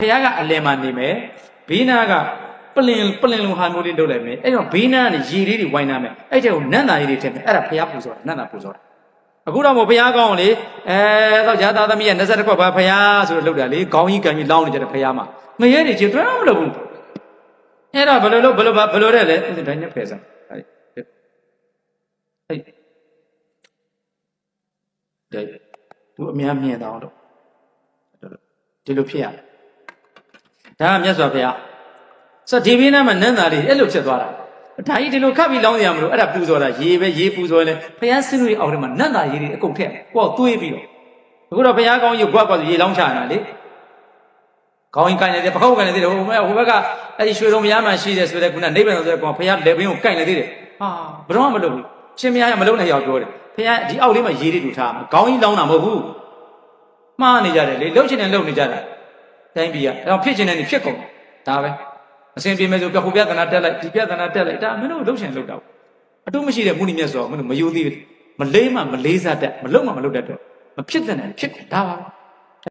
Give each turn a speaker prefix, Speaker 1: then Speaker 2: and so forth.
Speaker 1: ဖះကအလယ်မှာနေမယ်ဘေးနာကပလင်လုံဟာမျိုးလေးလုပ်လိုက်မယ်အဲ့တော့ဘေးနာကနေရေလေးတွေဝိုင်းနာမယ်အဲ့တဲ့ကိုနတ်သားကြီးတွေထည့်မယ်အဲ့ဒါဖះပူဇော်နတ်သားပူဇော်အခုတော့မို့ဖះကောင်းလေတော့ရာသားသမီးက20ခွက်ပါဖះဆိုတော့လုပ်တာလေခေါင်းကြီးကန်ကြီးလောင်းနေကြတဲ့ဖះမှာငရဲတွေချင်းတွန်းမလုပ်ဘူးအဲ့တော့ဘယ်လိုတဲ့လဲဒီတိုင်းနဲ့ဖယ်စားအဲ့သူအများမြင်တော့ဒီလိုဖြစ်ရဒါကမြတ်စွာဘုရားဆိုဒီဘင်းနာမှာနန်းသားလေးအဲ့လိုဖြစ်သွားတာဒါကြီးဒီလိုခတ်ပြီးလောင်းရမလို့အဲ့ဒါပူဇော်တာရေပဲရေပူဇော်လဲဘုရားဆင်းလို့အောက်ထဲမှာနန်းသားရေတွေအကုန်ထည့်ကိုယ်သွေးပြီးတော့အခုတော့ဘုရားကောင်းကြီးကွက်ကွက်ရေလောင်းချတာလေကောင်းကြီးကိုင်နေတယ်ပခုတ်ကိုင်နေတယ်ဟိုဘက်ကအဲ့ဒီရွှေတုံဘုရားမှာရှိတယ်ဆိုတဲ့ခုနနိဗ္ဗာန်ဆိုတဲ့ကောင်ဘုရားလက်ဘင်းကိုကိုင်နေသေးတယ်ဟာဘယ်တော့မှမလုပ်ဘူးရှင်မယားကမလုပ်နဲ့ရောက်ပြောတယ်ဘုရားဒီအောက်လေးမှာရေတွေတူထားမှာကောင်းကြီးလောင်းတာမဟုတ်ဘူးမှားနေကြတယ်လေလှုပ်ချင်တယ်လှုပ်နေကြတာတိုင်းပြည်ကအဲ့တော့ဖြစ်ချင်တယ်နေဖြစ်ကုန်ဒါပဲအစဉ်ပြေမဲ့ဆိုပြခုပြဿနာတက်လိုက်ဒီပြဿနာတက်လိုက်ဒါမင်းတို့လှုပ်ချင်လှုပ်တာအတုမရှိတဲ့မုနိမြတ်ဆိုမင်းတို့မယူသေးဘူးမလေးမှမလေးစားတတ်မလုံမှမလုံတတ်တော့မဖြစ်တဲ့နဲ့ဖြစ်ကုန်ဒါပါ